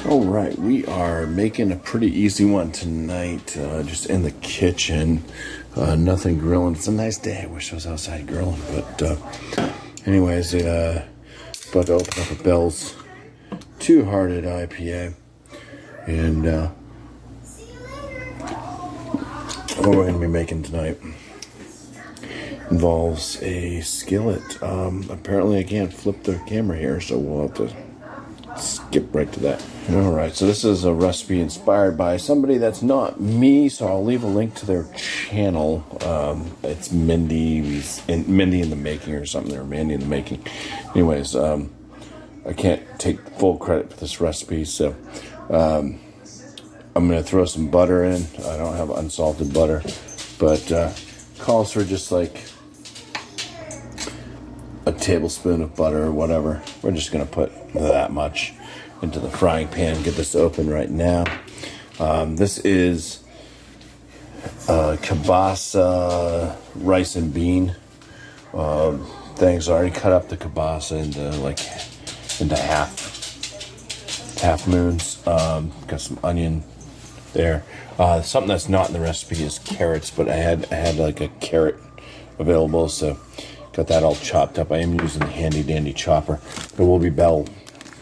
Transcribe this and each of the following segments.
All right, we are making a pretty easy one tonight, just in the kitchen. Nothing grilling. It's a nice day. I wish I was outside grilling, but anyways, about to open up a Bell's Two-Hearted IPA, and what we're going to be making tonight involves a skillet. Apparently I can't flip the camera here, so we'll have to skip right to that. Alright, so this is a recipe inspired by somebody that's not me, so I'll leave a link to their channel. It's Mindy in the Making or something, or Mandy in the Making. Anyways, I can't take full credit for this recipe, so I'm going to throw some butter in. I don't have unsalted butter, but calls for just like a tablespoon of butter or whatever. We're just going to put that much into the frying pan. Get this open right now. This is Kielbasa rice and bean things. I already cut up the kielbasa into half moons. Got some onion there. Something that's not in the recipe is carrots, but I had like a carrot available, so got that all chopped up. I am using the handy dandy chopper. There will be bell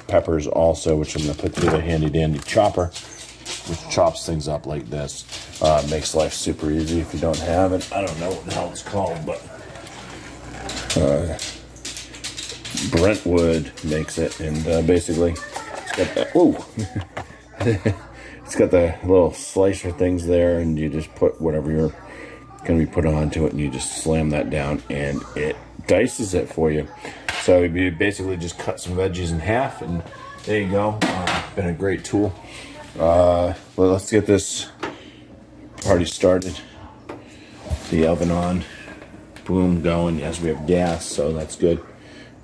peppers also, which I'm going to put through the handy dandy chopper, which chops things up like this. Makes life super easy if you don't have it. I don't know what the hell it's called, but Brentwood makes it, and basically it's got that. Ooh. It's got the little slicer things there, and you just put whatever you're going to be put onto it, and you just slam that down, and it dices it for you. So you basically just cut some veggies in half, and there you go. Been a great tool. Well, let's get this party started. The oven on, boom, going. Yes, we have gas, so that's good.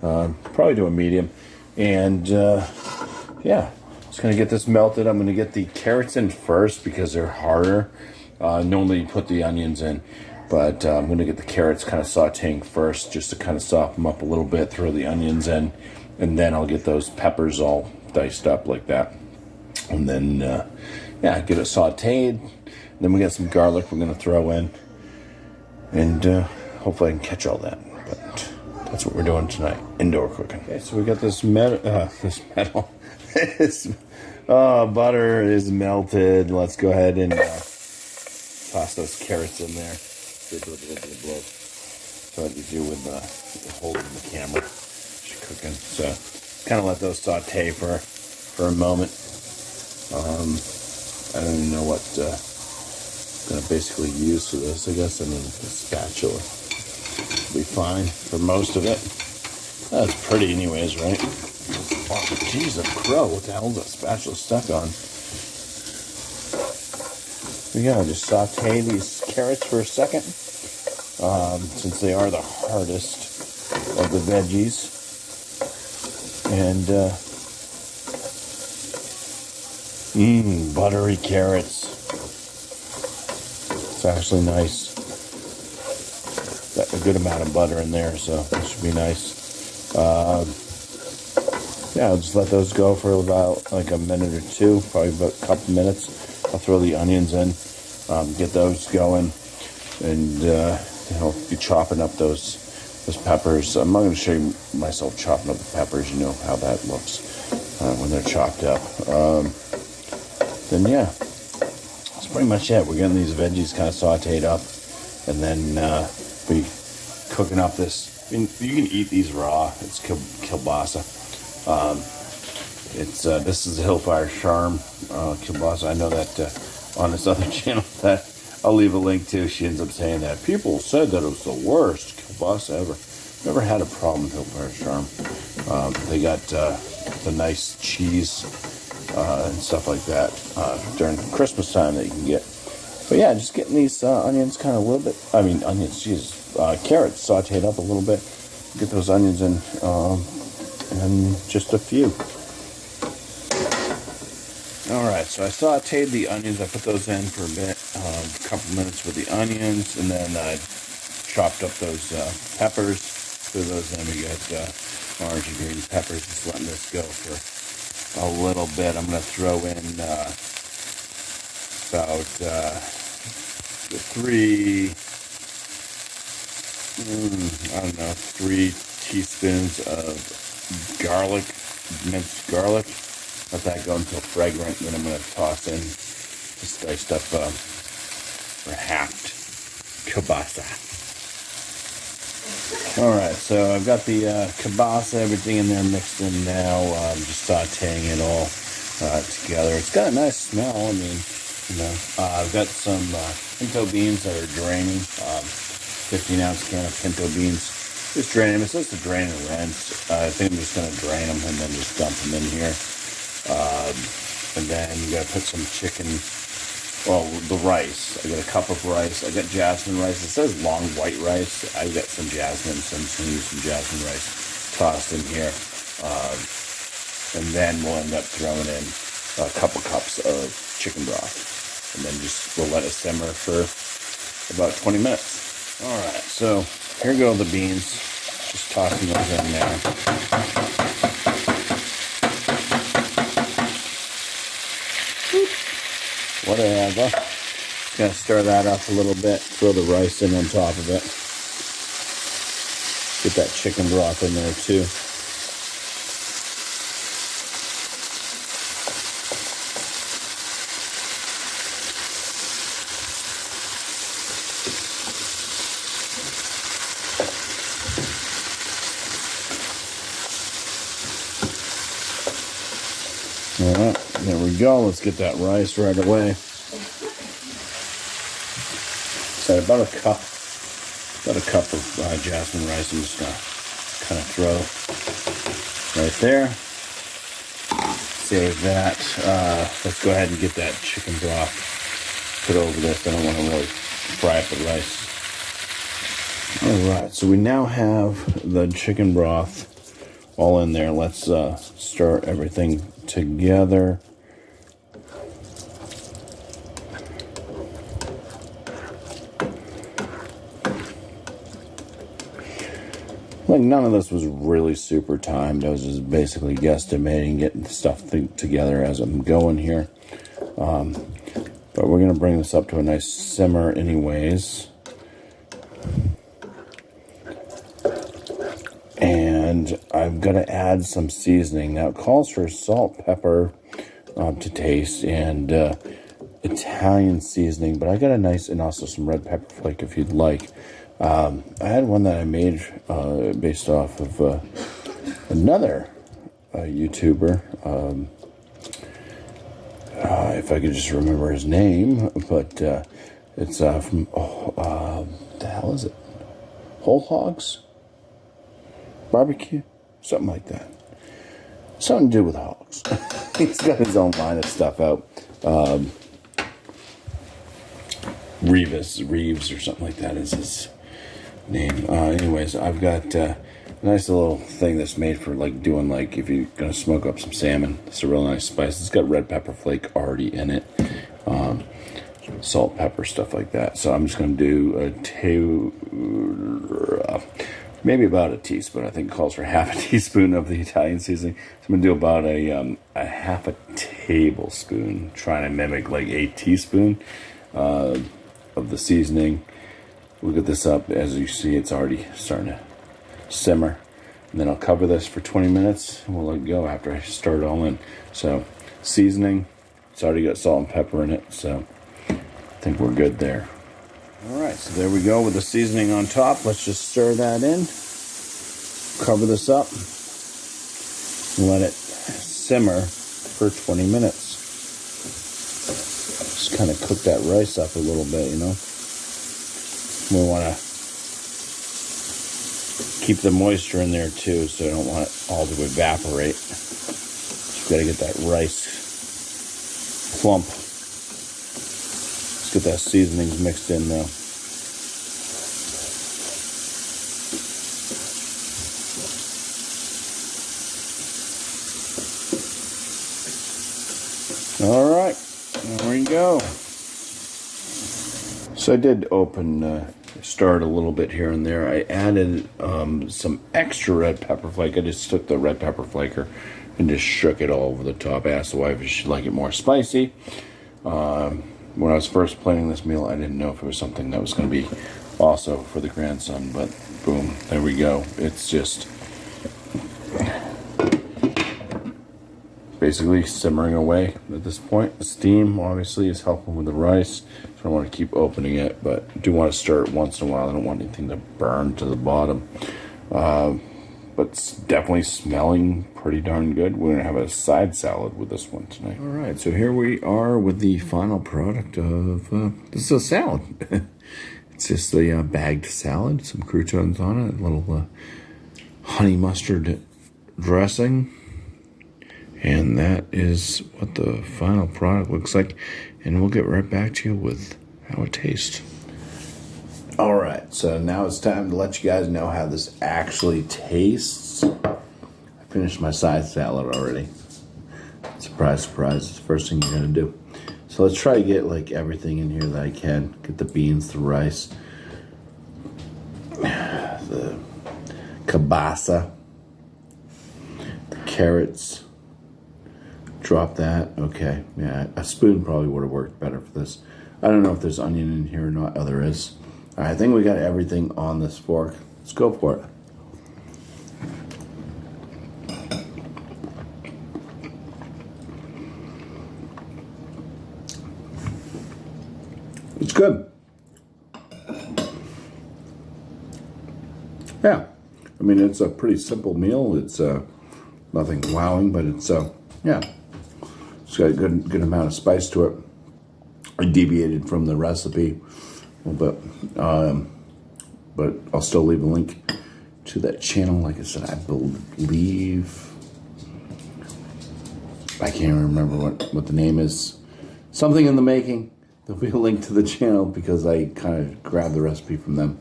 Probably do a medium, and yeah. Just gonna get this melted. I'm gonna get the carrots in first because they're harder. Normally you put the onions in, but I'm gonna get the carrots kind of sauteing first, just to kind of soften them up a little bit. Throw the onions in, and then I'll get those peppers all diced up like that, and then yeah, get it sauteed. Then we got some garlic we're gonna throw in, and hopefully I can catch all that. But that's what we're doing tonight, indoor cooking. Okay, so we got this metal. Butter is melted. Let's go ahead and toss those carrots in there. So what you do with holding the camera as you're cooking. So kind of let those saute for a moment. I don't even know what I'm going to basically use for this. I guess a spatula will be fine for most of it. That's pretty anyways, right? Oh, jeez, a crow. What the hell is that spatula stuck on? We gotta just saute these carrots for a second, since they are the hardest of the veggies. And buttery carrots. It's actually nice. Got a good amount of butter in there, so that should be nice. Yeah, I'll just let those go for about like a minute or two, probably about a couple minutes. I'll throw the onions in, get those going, and be chopping up those peppers. I'm not going to show you myself chopping up the peppers. You know how that looks when they're chopped up. Then yeah, that's pretty much it. We're getting these veggies kind of sauteed up, and then we cooking up this. I mean, you can eat these raw. It's kielbasa. This is the Hillfire Charm kielbasa. I know that on this other channel that I'll leave a link to, she ends up saying that people said that it was the worst kielbasa ever. Never had a problem with Hillfire Charm. They got the nice cheese and stuff like that during Christmas time that you can get. But yeah, just getting these onions kind of a little bit. I mean, onions, carrots sauteed up a little bit. Get those onions in. And just a few. Alright, so I sauteed the onions. I put those in for a bit, a couple minutes with the onions, and then I chopped up those peppers. Threw those in. We got orange and green peppers. Just letting this go for a little bit. I'm going to throw in about 3 teaspoons of garlic, minced garlic. Let that go until fragrant. Then I'm going to toss in just diced up or halved kielbasa. Alright, so I've got the kielbasa, everything in there mixed in now. I'm just sauteing it all together. It's got a nice smell. I mean, I've got some pinto beans that are draining. 15-ounce can of pinto beans. Just drain them. It says to drain and rinse. I think I'm just going to drain them and then just dump them in here. And then you got to put some chicken. Well, the rice. I got a cup of rice. I got jasmine rice. It says long white rice. I got some jasmine, so I'm just going to use some jasmine rice tossed in here. And then we'll end up throwing in a couple cups of chicken broth. And then we'll let it simmer for about 20 minutes. All right, so here go the beans. Just tossing those in there. Whatever. Just gonna stir that up a little bit. Throw the rice in on top of it. Get that chicken broth in there too. All right, there we go. Let's get that rice right away. So about a cup of jasmine rice. I'm just gonna kind of throw right there. Save that. Let's go ahead and get that chicken broth put over this. I don't want to really fry up the rice. All right, so we now have the chicken broth all in there. Let's stir everything together. Like, none of this was really super timed. I was just basically guesstimating, getting the stuff together as I'm going here. But we're going to bring this up to a nice simmer anyways. And I've got to add some seasoning. Now, it calls for salt, pepper to taste, and Italian seasoning. But I got a nice, and also some red pepper flake if you'd like. I had one that I made based off of another YouTuber. If I could just remember his name. But it's from, the hell is it? Whole Hogs? Barbecue? Something like that. Something to do with hogs. He's got his own line of stuff out. Reeves or something like that is his name. Anyways, I've got a nice little thing that's made for like doing, like, if you're gonna smoke up some salmon. It's a real nice spice. It's got red pepper flake already in it, salt, pepper, stuff like that. So I'm just gonna do maybe about a teaspoon. I think it calls for half a teaspoon of the Italian seasoning. So I'm gonna do about a half a tablespoon, trying to mimic like a teaspoon of the seasoning. We'll get this up. As you see, it's already starting to simmer. And then I'll cover this for 20 minutes and we'll let it go after I stir it all in. So, seasoning, it's already got salt and pepper in it, so I think we're good there. Alright, so there we go with the seasoning on top. Let's just stir that in. Cover this up. And let it simmer for 20 minutes. Just kind of cook that rice up a little bit, you know. We want to keep the moisture in there too, so I don't want it all to evaporate. Just got to get that rice plump. Let's get that seasonings mixed in now. All right, there we go. So I did open stirred a little bit here and there. I added some extra red pepper flake. I just took the red pepper flaker and just shook it all over the top. I asked the wife if she'd like it more spicy. When I was first planning this meal, I didn't know if it was something that was going to be also for the grandson, but boom, there we go. It's just basically simmering away at this point. The steam obviously is helping with the rice, so I want to keep opening it, but I do want to stir it once in a while. I don't want anything to burn to the bottom. But it's definitely smelling pretty darn good. We're going to have a side salad with this one tonight. All right, so here we are with the final product of, this is a salad. It's just a bagged salad, some croutons on it, a little honey mustard dressing. And that is what the final product looks like. And we'll get right back to you with how it tastes. All right, so now it's time to let you guys know how this actually tastes. I finished my side salad already. Surprise, surprise, it's the first thing you're gonna do. So let's try to get like everything in here that I can. Get the beans, the rice, the kielbasa, the carrots. Drop that. Okay, yeah, a spoon probably would have worked better for this. I don't know if there's onion in here or not. Oh, there is. All right, I think we got everything on this fork. Let's go for it. It's good. Yeah, I mean, it's a pretty simple meal. It's nothing wowing, but it's yeah, it's got a good amount of spice to it. I deviated from the recipe a little bit, but I'll still leave a link to that channel. Like I said, I believe, I can't remember what the name is. Something in the making. There'll be a link to the channel because I kind of grabbed the recipe from them.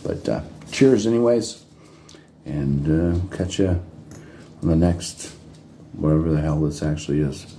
But cheers anyways, and catch you on the next, whatever the hell this actually is.